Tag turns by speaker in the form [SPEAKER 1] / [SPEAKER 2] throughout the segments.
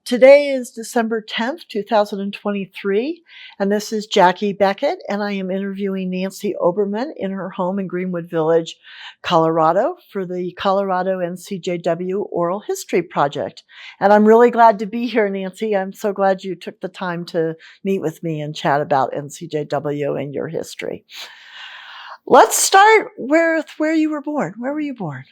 [SPEAKER 1] Today is December 10th, 2023, and this is Jackie Beckett, and I am interviewing Nancy Oberman in her home in Greenwood Village, Colorado, for the Colorado NCJW Oral History Project. And I'm really glad to be here, Nancy. I'm so glad you took the time to meet with me and chat about NCJW and your history. Let's start with where you were born. Where were you born?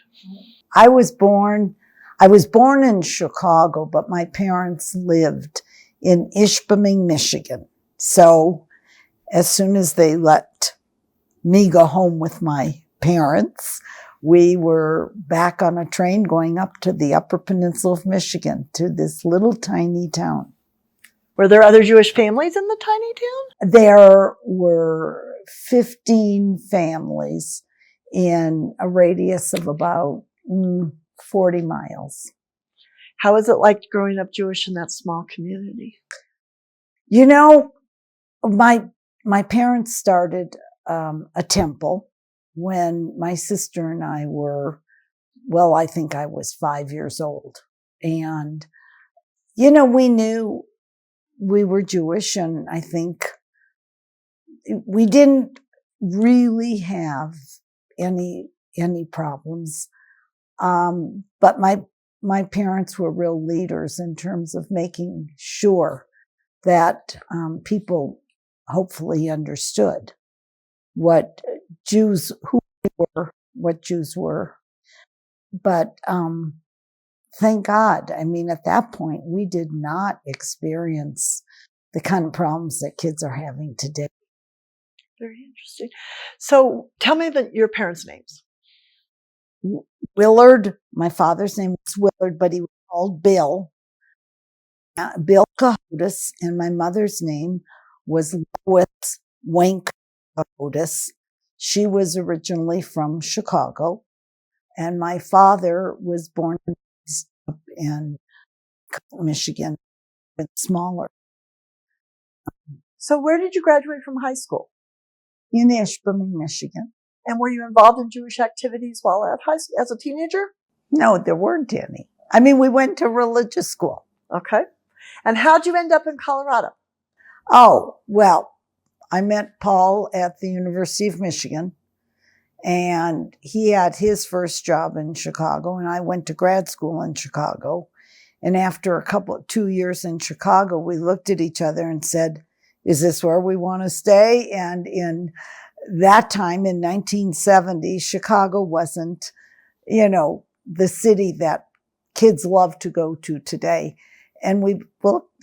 [SPEAKER 2] I was born in Chicago, but my parents lived in Ishpeming, Michigan. So as soon as they let me go home with my parents, we were back on a train going up to the Upper Peninsula of Michigan to this little tiny town.
[SPEAKER 1] Were there other Jewish families in the tiny town?
[SPEAKER 2] There were 15 families in a radius of about 40 miles.
[SPEAKER 1] How was it like growing up Jewish in that small community?
[SPEAKER 2] You know, my parents started a temple when my sister and I were, well, I think I was 5 years old. And, you know, we knew we were Jewish, and I think we didn't really have any problems. But my parents were real leaders in terms of making sure that people hopefully understood what Jews were. But thank God, I mean, at that point, we did not experience the kind of problems that kids are having today.
[SPEAKER 1] Very interesting. So tell me your parents' names.
[SPEAKER 2] Willard, my father's name was Willard, but he was called Bill. Bill Cahotis, and my mother's name was Lois Wank Cahotis. She was originally from Chicago, and my father was born in Michigan, but smaller.
[SPEAKER 1] So where did you graduate from high school?
[SPEAKER 2] In Ishpeming, Michigan.
[SPEAKER 1] And were you involved in Jewish activities while at high school as a teenager?
[SPEAKER 2] No, there weren't any. I mean, we went to religious school.
[SPEAKER 1] Okay. And how'd you end up in Colorado?
[SPEAKER 2] Oh, well, I met Paul at the University of Michigan, and he had his first job in Chicago, and I went to grad school in Chicago. And after 2 years in Chicago, we looked at each other and said, is this where we want to stay? And in that time, in 1970, Chicago wasn't, the city that kids love to go to today. And we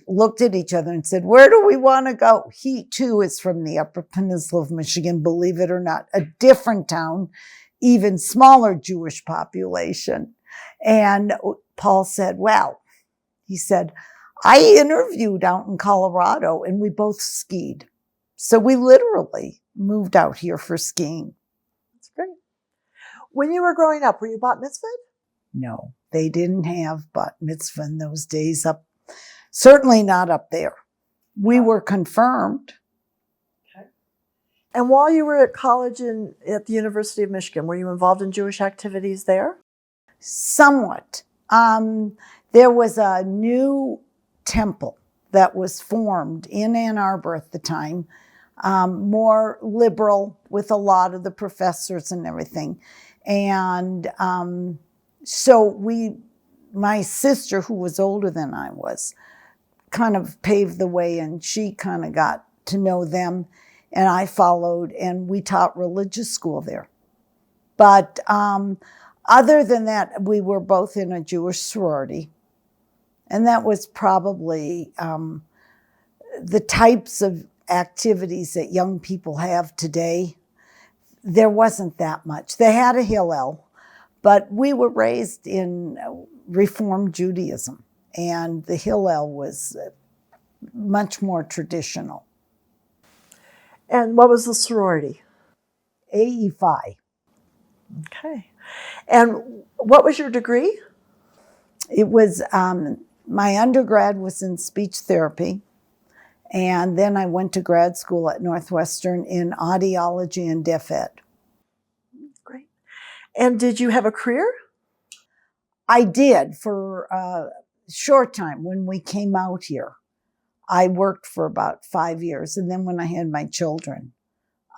[SPEAKER 2] looked at each other and said, where do we want to go? He, too, is from the Upper Peninsula of Michigan, believe it or not, a different town, even smaller Jewish population. And Paul said, well, he said, I interviewed out in Colorado, and we both skied. So we literally moved out here for skiing.
[SPEAKER 1] That's great. When you were growing up, were you bat mitzvahed?
[SPEAKER 2] No, they didn't have bat mitzvah in those days certainly not up there. We were confirmed.
[SPEAKER 1] Okay. And while you were at college at the University of Michigan, were you involved in Jewish activities there?
[SPEAKER 2] Somewhat. There was a new temple that was formed in Ann Arbor at the time, more liberal with a lot of the professors and everything. And so my sister, who was older than I was, kind of paved the way, and she kind of got to know them, and I followed, and we taught religious school there. But other than that, we were both in a Jewish sorority, and that was probably the types of activities that young people have today. There wasn't that much. They had a Hillel, but we were raised in Reform Judaism, and the Hillel was much more traditional.
[SPEAKER 1] And what was the sorority?
[SPEAKER 2] AE Phi.
[SPEAKER 1] Okay. And what was your degree?
[SPEAKER 2] It was, my undergrad was in speech therapy, and then I went to grad school at Northwestern in audiology and deaf ed.
[SPEAKER 1] Great. And did you have a career?
[SPEAKER 2] I did for short time when we came out here. I worked for about 5 years, and then when I had my children,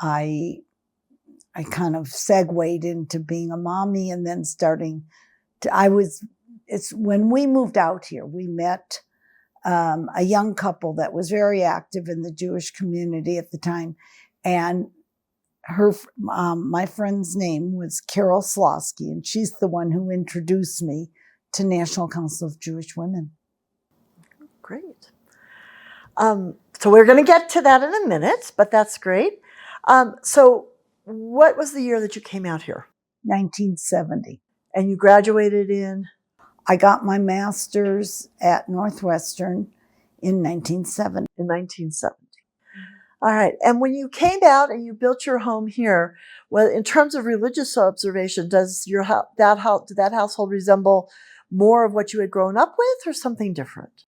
[SPEAKER 2] I kind of segued into being a mommy, and then starting to, it's when we moved out here, we met a young couple that was very active in the Jewish community at the time. And my friend's name was Carol Slosky, and she's the one who introduced me to National Council of Jewish Women.
[SPEAKER 1] Great. So we're going to get to that in a minute, but that's great. So what was the year that you came out here?
[SPEAKER 2] 1970.
[SPEAKER 1] And you graduated in?
[SPEAKER 2] I got my master's at Northwestern in 1970.
[SPEAKER 1] In 1970. All right. And when you came out and you built your home here, well, in terms of religious observation, does that household resemble more of what you had grown up with, or something different?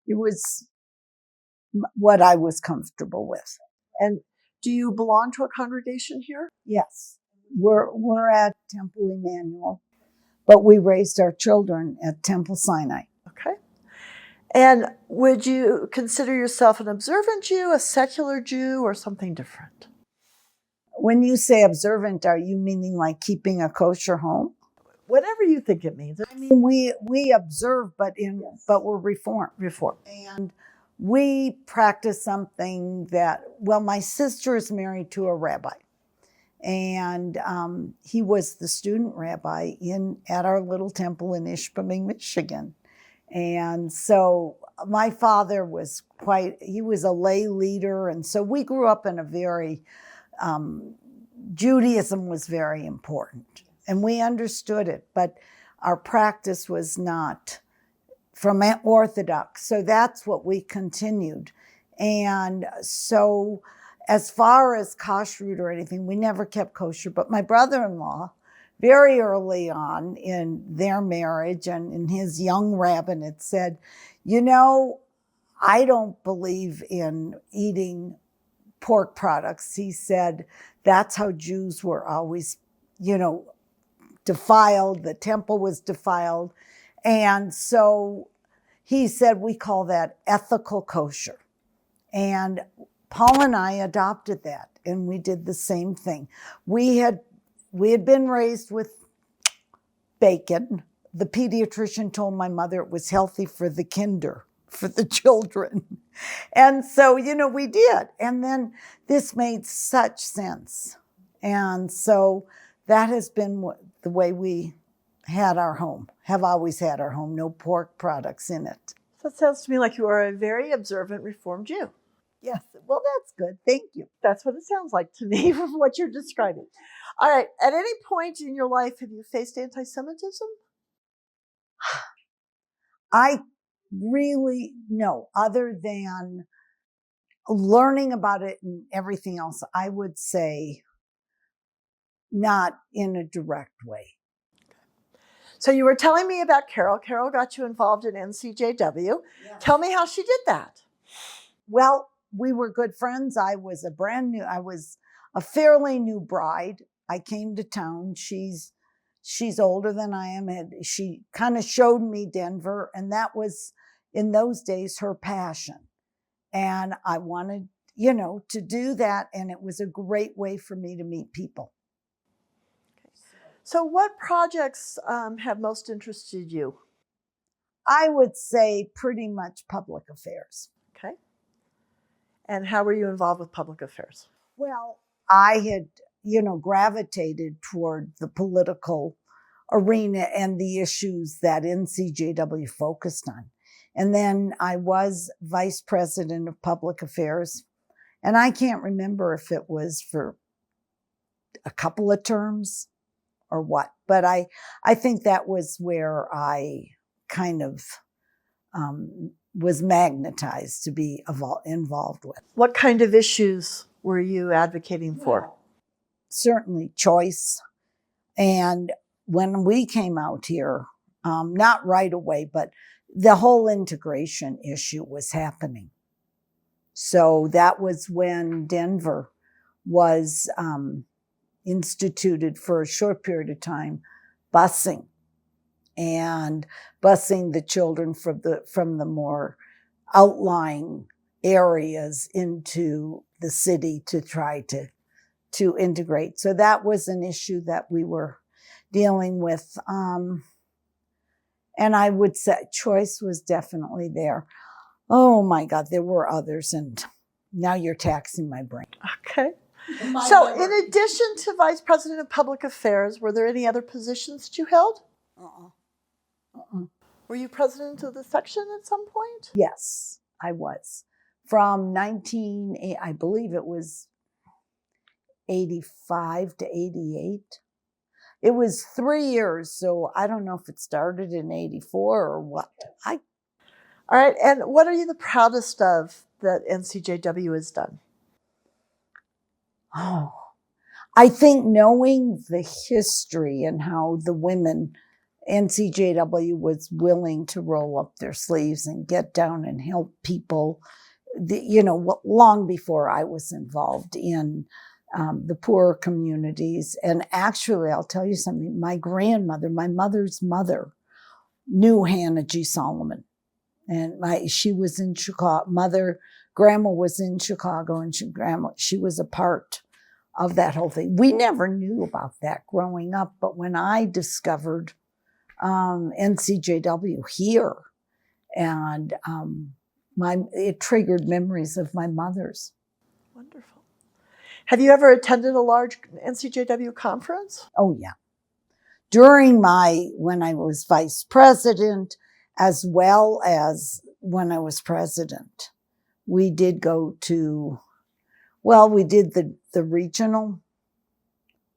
[SPEAKER 2] It was what I was comfortable with.
[SPEAKER 1] And do you belong to a congregation here?
[SPEAKER 2] Yes. We're at Temple Emmanuel, but we raised our children at Temple Sinai.
[SPEAKER 1] Okay. And would you consider yourself an observant Jew, a secular Jew, or something different?
[SPEAKER 2] When you say observant, are you meaning like keeping a kosher home?
[SPEAKER 1] Whatever you think it means.
[SPEAKER 2] I mean, we observe, but we're Reformed.
[SPEAKER 1] Reform.
[SPEAKER 2] And we practice something that, well, my sister is married to a rabbi. And he was the student rabbi at our little temple in Ishpeming, Michigan. And so my father was he was a lay leader. And so we grew up in a very, Judaism was very important. And we understood it, but our practice was not from Orthodox. So that's what we continued. And so as far as kashrut or anything, we never kept kosher. But my brother-in-law, very early on in their marriage and in his young rabbinate, said, I don't believe in eating pork products. He said, that's how Jews were always, defiled. The temple was defiled. And so he said, we call that ethical kosher. And Paul and I adopted that, and we did the same thing. We had been raised with bacon. The pediatrician told my mother it was healthy for the kinder, for the children. And so, we did. And then this made such sense. And so that has been the way we had our home, have always had our home, no pork products in it.
[SPEAKER 1] That sounds to me like you are a very observant Reformed Jew.
[SPEAKER 2] Yes, well, that's good. Thank you.
[SPEAKER 1] That's what it sounds like to me from what you're describing. All right. At any point in your life, have you faced anti-Semitism?
[SPEAKER 2] I really, no, other than learning about it and everything else, I would say not in a direct way.
[SPEAKER 1] So you were telling me about Carol. Carol got you involved in NCJW. Yes. Tell me how she did that.
[SPEAKER 2] Well, we were good friends. I was a fairly new bride. I came to town. She's older than I am. She kind of showed me Denver, and that was, in those days, her passion. And I wanted, to do that, and it was a great way for me to meet people.
[SPEAKER 1] So what projects have most interested you?
[SPEAKER 2] I would say pretty much public affairs.
[SPEAKER 1] Okay. And how were you involved with public affairs?
[SPEAKER 2] Well, I had, gravitated toward the political arena and the issues that NCJW focused on. And then I was vice president of public affairs. And I can't remember if it was for a couple of terms or what, but I think that was where I kind of was magnetized to be involved with.
[SPEAKER 1] What kind of issues were you advocating for?
[SPEAKER 2] Well, certainly choice. And when we came out here, not right away, but the whole integration issue was happening. So that was when Denver was instituted for a short period of time busing. and busing the children from the more outlying areas into the city to try to integrate. So that was an issue that we were dealing with. And I would say choice was definitely there. Oh my God, there were others, and now you're taxing my brain.
[SPEAKER 1] Okay. So, in addition to Vice President of Public Affairs, were there any other positions that you held? Were you president of the section at some point?
[SPEAKER 2] Yes, I was. From I believe it was 85 to 88. It was 3 years, so I don't know if it started in 84 or what.
[SPEAKER 1] All right, and what are you the proudest of that NCJW has done?
[SPEAKER 2] Oh, I think knowing the history and how the women, NCJW was willing to roll up their sleeves and get down and help people, long before I was involved in the poorer communities. And actually, I'll tell you something, my grandmother, my mother's mother, knew Hannah G. Solomon. And she was in Chicago. Grandma was in Chicago, and she was a part of that whole thing. We never knew about that growing up, but when I discovered NCJW here, and it triggered memories of my mother's.
[SPEAKER 1] Wonderful. Have you ever attended a large NCJW conference?
[SPEAKER 2] Oh yeah, when I was vice president, as well as when I was president, we did go to. Well, we did the regional,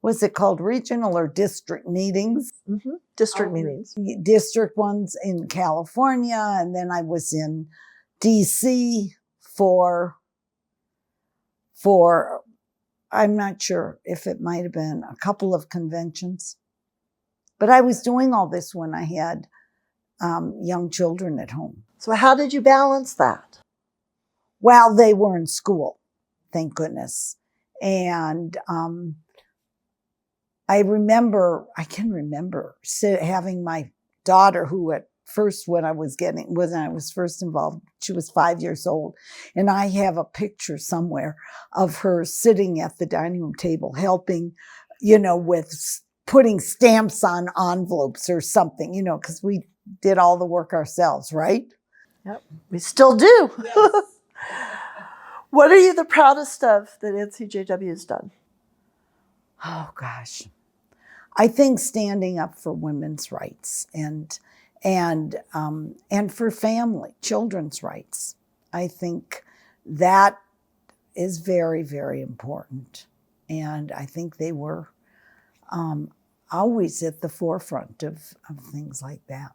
[SPEAKER 2] was it called regional or district meetings?
[SPEAKER 1] Mm-hmm. District meetings.
[SPEAKER 2] District ones in California. And then I was in DC for, I'm not sure if it might have been a couple of conventions. But I was doing all this when I had young children at home.
[SPEAKER 1] So how did you balance that?
[SPEAKER 2] Well, they were in school. Thank goodness. And I can remember having my daughter, who at first, when I was first involved, she was 5 years old. And I have a picture somewhere of her sitting at the dining room table, helping, with putting stamps on envelopes or something, because we did all the work ourselves, right?
[SPEAKER 1] Yep, we still do. Yes. What are you the proudest of that NCJW has done?
[SPEAKER 2] Oh gosh, I think standing up for women's rights and for children's rights. I think that is very, very important, and I think they were always at the forefront of things like that.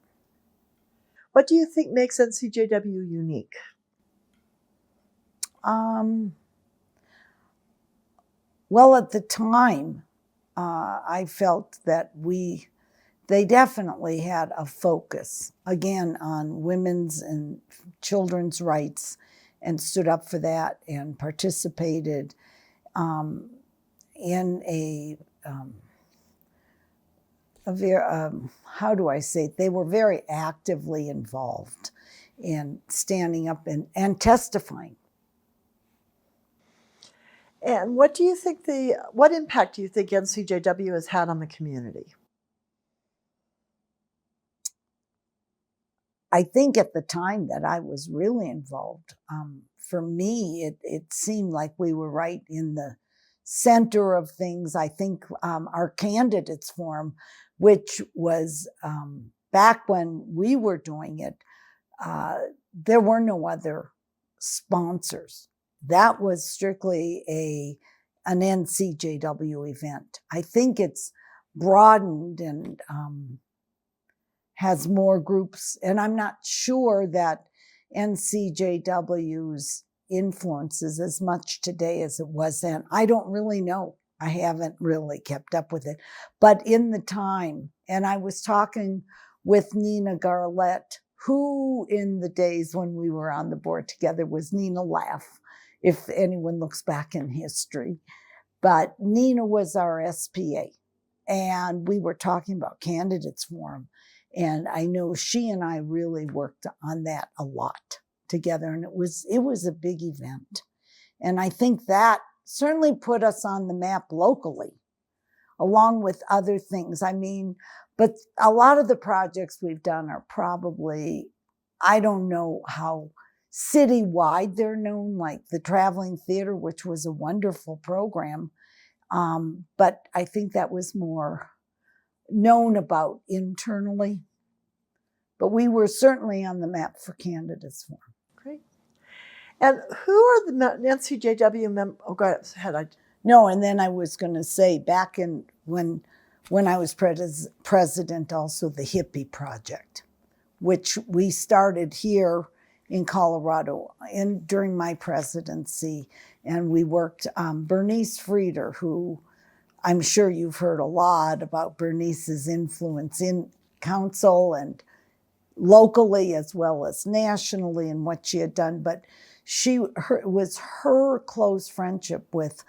[SPEAKER 1] What do you think makes NCJW unique?
[SPEAKER 2] Well, at the time, I felt that they definitely had a focus, again, on women's and children's rights, and stood up for that and participated in a very, how do I say it? They were very actively involved in standing up and testifying.
[SPEAKER 1] And what impact do you think NCJW has had on the community?
[SPEAKER 2] I think at the time that I was really involved, for me, it seemed like we were right in the center of things. I think our candidates forum, which was back when we were doing it, there were no other sponsors. That was strictly an NCJW event. I think it's broadened and has more groups, and I'm not sure that NCJW's influence is as much today as it was then. I don't really know. I haven't really kept up with it. But in the time, and I was talking with Nina Garlett, who in the days when we were on the board together was Nina Laugh, if anyone looks back in history. But Nina was our SPA, and we were talking about candidates forum. And I know she and I really worked on that a lot together. And it was a big event. And I think that certainly put us on the map locally, along with other things. I mean, but a lot of the projects we've done are probably, I don't know how citywide they're known, like the Traveling Theater, which was a wonderful program. But I think that was more known about internally. But we were certainly on the map for candidates for.
[SPEAKER 1] Great. And who are the NCJW members? Oh, go ahead.
[SPEAKER 2] No, and then I was going to say back in when I was president, also the Hippie Project, which we started here in Colorado during my presidency, and we worked. Bernice Frieder, who I'm sure you've heard a lot about Bernice's influence in council and locally as well as nationally and what she had done, but it was her close friendship with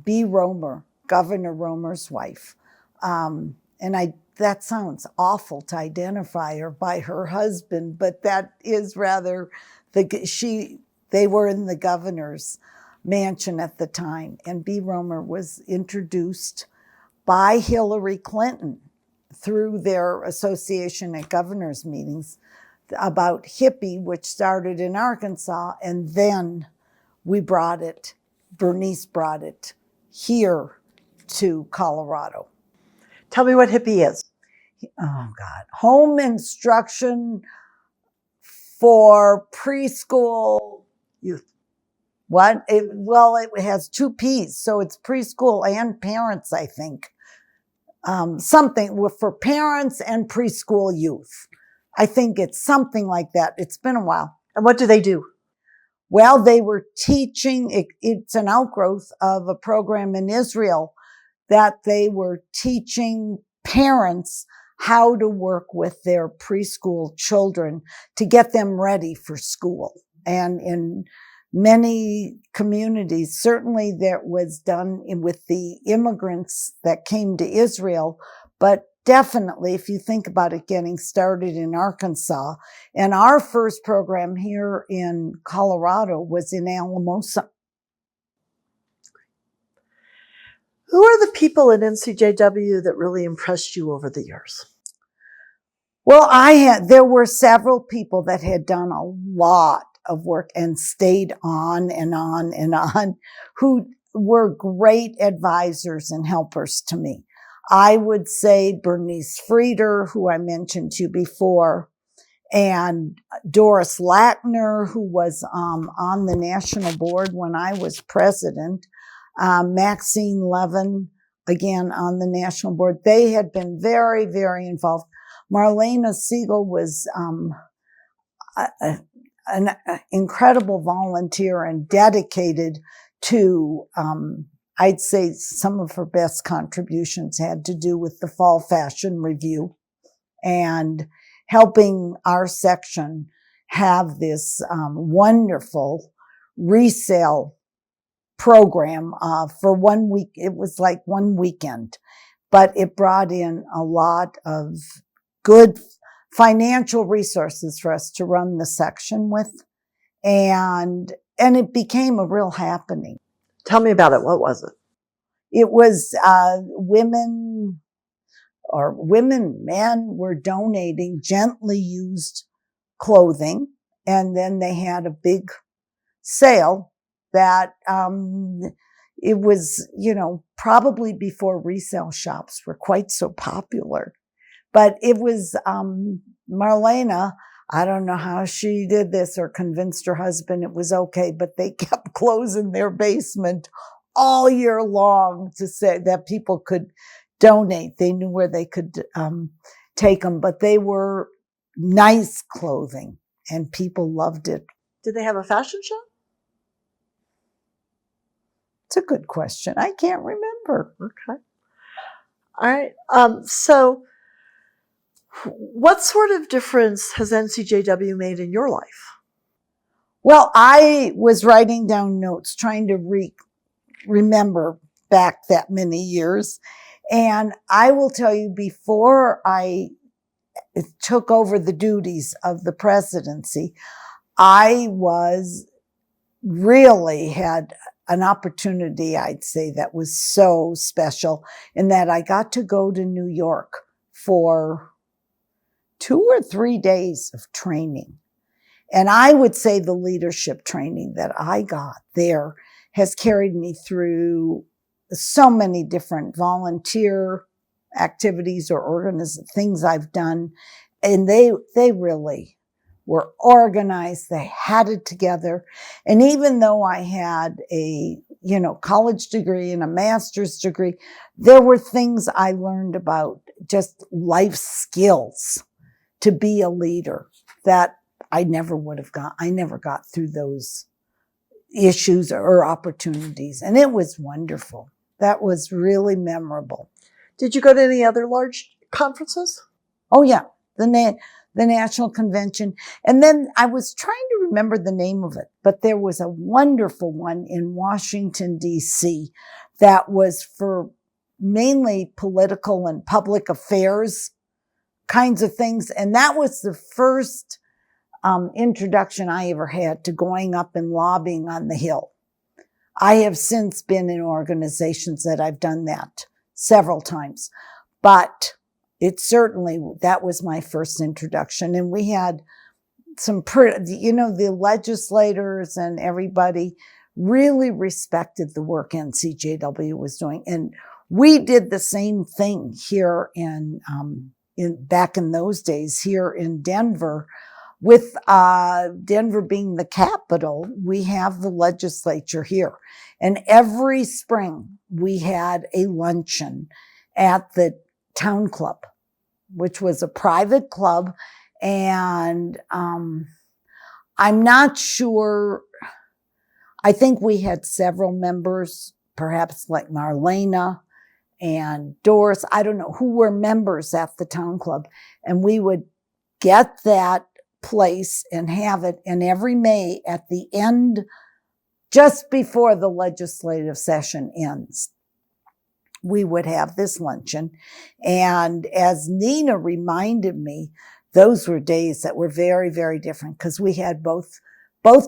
[SPEAKER 2] B. Romer, Governor Romer's wife. And that sounds awful to identify her by her husband, but that is rather they were in the governor's mansion at the time. And B. Romer was introduced by Hillary Clinton through their association at governor's meetings about hippie, which started in Arkansas, and then Bernice brought it here to Colorado.
[SPEAKER 1] Tell me what hippie is.
[SPEAKER 2] Oh, God. Home instruction for preschool
[SPEAKER 1] youth.
[SPEAKER 2] What? It has two P's, so it's preschool and parents, I think. Something for parents and preschool youth. I think it's something like that. It's been a while.
[SPEAKER 1] And what do they do?
[SPEAKER 2] Well, they were teaching, it's an outgrowth of a program in Israel that they were teaching parents how to work with their preschool children to get them ready for school. And in many communities, certainly that was done with the immigrants that came to Israel, but definitely, if you think about it getting started in Arkansas, and our first program here in Colorado was in Alamosa.
[SPEAKER 1] Who are the people in NCJW that really impressed you over the years?
[SPEAKER 2] Well, there were several people that had done a lot of work and stayed on and on and on, who were great advisors and helpers to me. I would say Bernice Frieder, who I mentioned to you before, and Doris Lackner, who was on the national board when I was president, Maxine Levin, again on the national board. They had been very, very involved. Marlena Siegel was an incredible volunteer and dedicated to, I'd say some of her best contributions had to do with the Fall Fashion Review and helping our section have this wonderful resale program for 1 week. It was like one weekend, but it brought in a lot of good financial resources for us to run the section with. And it became a real happening.
[SPEAKER 1] Tell me about it. What was it?
[SPEAKER 2] It was men were donating gently used clothing. And then they had a big sale that it was, probably before resale shops were quite so popular. But it was Marlena, I don't know how she did this or convinced her husband it was okay, but they kept closing their basement all year long to say that people could donate. They knew where they could take them, but they were nice clothing and people loved it.
[SPEAKER 1] Did they have a fashion show?
[SPEAKER 2] It's a good question. I can't remember.
[SPEAKER 1] Okay. All right. So what sort of difference has NCJW made in your life?
[SPEAKER 2] Well, I was writing down notes, trying to remember back that many years. And I will tell you, before I took over the duties of the presidency, I really had an opportunity, I'd say, that was so special in that I got to go to New York for 2 or 3 days of training. And I would say the leadership training that I got there has carried me through so many different volunteer activities or things I've done. And they really were organized. They had it together. And even though I had a, college degree and a master's degree, there were things I learned about just life skills to be a leader that I never would have got. I never got through those issues or opportunities. And it was wonderful. That was really memorable.
[SPEAKER 1] Did you go to any other large conferences?
[SPEAKER 2] Oh, yeah. The National Convention. And then I was trying to remember the name of it, but there was a wonderful one in Washington, D.C. that was for mainly political and public affairs kinds of things. And that was the first introduction I ever had to going up and lobbying on the Hill. I have since been in organizations that I've done that several times, but that was my first introduction. And we had some the legislators and everybody really respected the work NCJW was doing. And we did the same thing here back in those days here in Denver. With Denver being the capital, we have the legislature here. And every spring we had a luncheon at the town club, which was a private club. And I'm not sure. I think we had several members, perhaps like Marlena and Doris, I don't know, who were members at the town club. And we would get that place and have it. And every May at the end, just before the legislative session ends, we would have this luncheon. And as Nina reminded me, those were days that were very, very different because we had both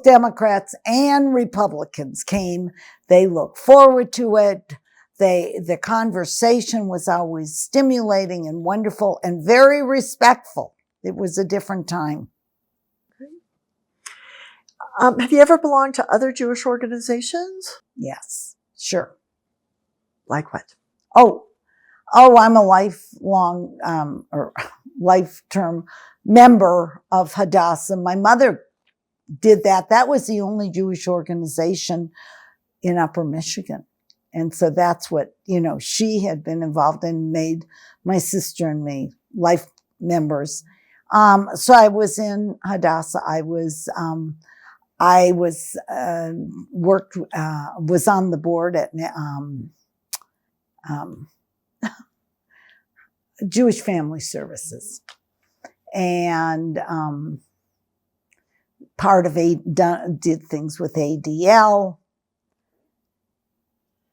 [SPEAKER 2] Democrats and Republicans came. They looked forward to it. The conversation was always stimulating and wonderful and very respectful. It was a different time.
[SPEAKER 1] Have you ever belonged to other Jewish organizations?
[SPEAKER 2] Yes, sure.
[SPEAKER 1] Like what?
[SPEAKER 2] Oh, I'm a lifelong or life-term member of Hadassah. My mother did that. That was the only Jewish organization in Upper Michigan. And so that's what, she had been involved in, made my sister and me life members. So I was in Hadassah. I was on the board at Jewish Family Services, and did things with ADL.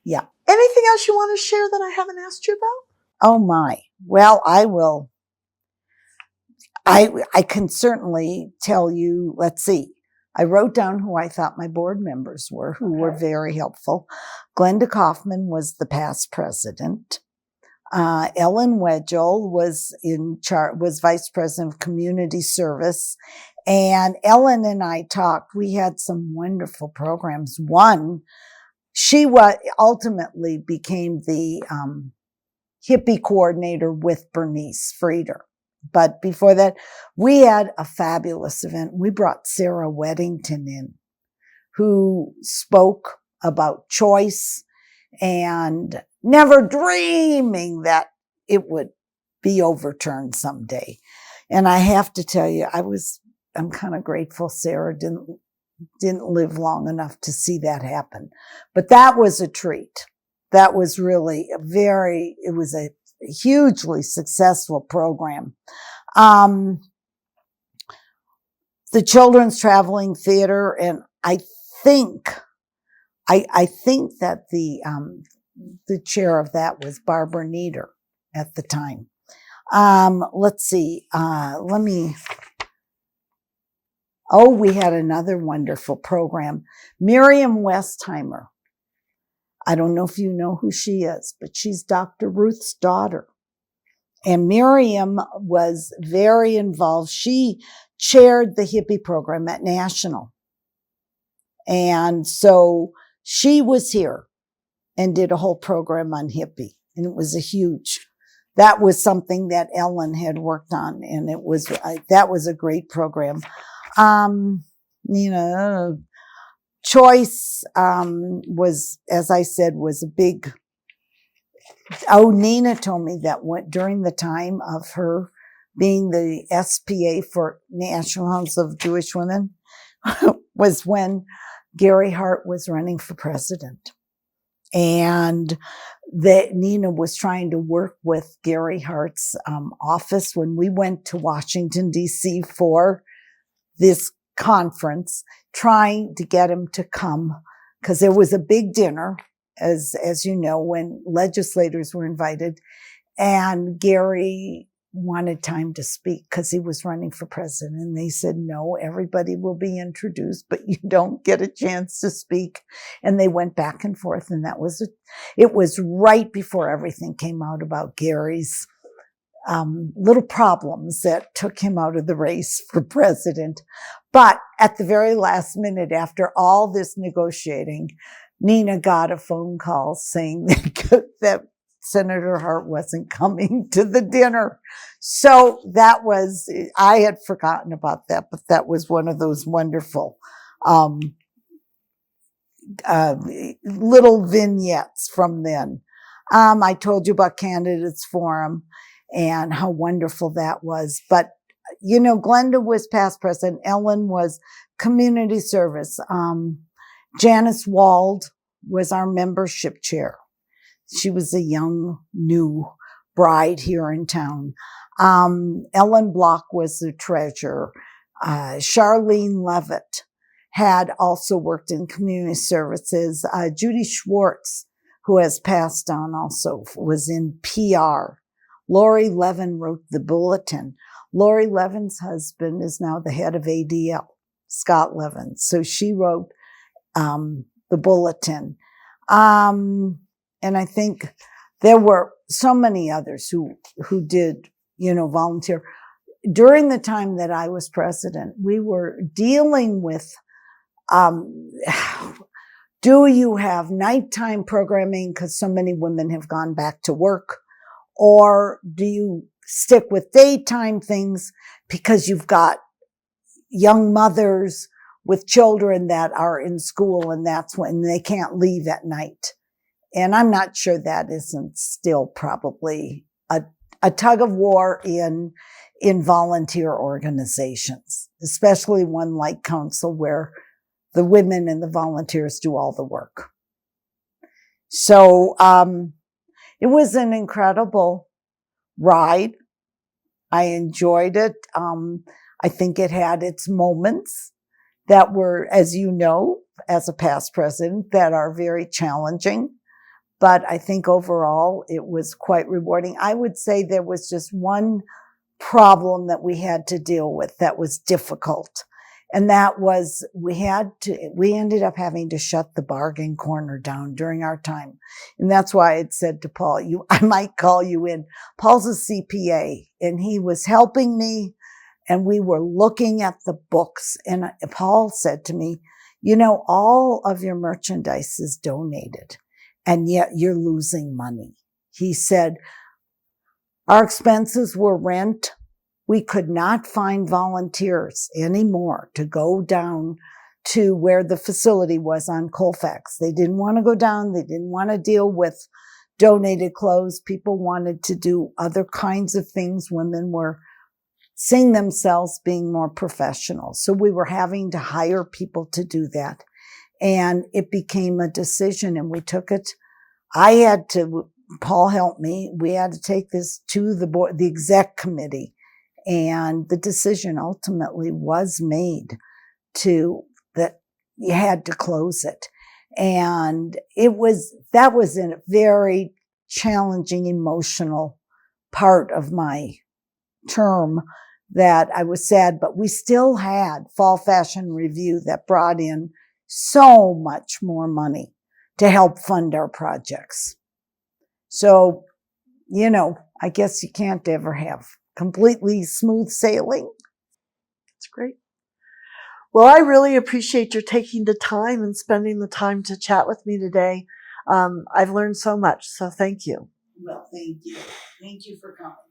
[SPEAKER 2] Yeah.
[SPEAKER 1] Anything else you want to share that I haven't asked you about?
[SPEAKER 2] Oh my. Well, I will. I can certainly tell you, let's see. I wrote down who I thought my board members were, who were very helpful. Glenda Kaufman was the past president. Ellen Wedgel was was vice president of community service. And Ellen and I talked. We had some wonderful programs. One, she ultimately became the hippie coordinator with Bernice Frieder. But before that, we had a fabulous event. We brought Sarah Weddington in, who spoke about choice and never dreaming that it would be overturned someday. And I have to tell you, I'm kind of grateful Sarah didn't live long enough to see that happen. But that was a treat. That was really it was a hugely successful program. The Children's Traveling Theater, and I think that the chair of that was Barbara Nieder at the time. Let's see. We had another wonderful program. Miriam Westheimer. I don't know if you know who she is, but she's Dr. Ruth's daughter. And Miriam was very involved. She chaired the hippie program at National. And so she was here and did a whole program on hippie. And it was that was something that Ellen had worked on. And that was a great program. Choice, was, as I said, was a big, Nina told me that during the time of her being the SPA for National House of Jewish Women was when Gary Hart was running for president. And that Nina was trying to work with Gary Hart's office when we went to Washington, D.C. for this conference, trying to get him to come, because there was a big dinner, as you know, when legislators were invited, and Gary wanted time to speak because he was running for president. And they said, no, everybody will be introduced, but you don't get a chance to speak. And they went back and forth. And it was right before everything came out about Gary's little problems that took him out of the race for president. But at the very last minute, after all this negotiating, Nina got a phone call saying that Senator Hart wasn't coming to the dinner. So I had forgotten about that, but that was one of those wonderful little vignettes from then. I told you about Candidates Forum and how wonderful that was. But, Glenda was past president. Ellen was community service. Janice Wald was our membership chair. She was a young, new bride here in town. Ellen Block was the treasurer. Charlene Levitt had also worked in community services. Judy Schwartz, who has passed on also, was in PR. Lori Levin wrote the bulletin. Lori Levin's husband is now the head of ADL, Scott Levin. So she wrote the bulletin. And I think there were so many others who did, volunteer. During the time that I was president, we were dealing with, do you have nighttime programming because so many women have gone back to work? Or do you stick with daytime things because you've got young mothers with children that are in school and that's when they can't leave at night? And I'm not sure that isn't still probably a tug of war in volunteer organizations, especially one like Council where the women and the volunteers do all the work. So it was an incredible ride. I enjoyed it. I think it had its moments that were, as you know, as a past president, that are very challenging. But I think overall it was quite rewarding. I would say there was just one problem that we had to deal with that was difficult. And that was we ended up having to shut the bargain corner down during our time. And that's why I had said to Paul, I might call you in. Paul's a CPA and he was helping me and we were looking at the books. And Paul said to me, all of your merchandise is donated and yet you're losing money. He said, our expenses were rent. We could not find volunteers anymore to go down to where the facility was on Colfax. They didn't want to go down. They didn't want to deal with donated clothes. People wanted to do other kinds of things. Women were seeing themselves being more professional. So we were having to hire people to do that. And it became a decision and we took it. Paul helped me. We had to take this to the board, the exec committee. And the decision ultimately was made that you had to close it. And that was a very challenging, emotional part of my term that I was sad, but we still had Fall Fashion Review that brought in so much more money to help fund our projects. So, I guess you can't ever have completely smooth sailing.
[SPEAKER 1] That's great. Well, I really appreciate your taking the time and spending the time to chat with me today. I've learned so much, so thank you.
[SPEAKER 2] Well, thank you. Thank you for coming.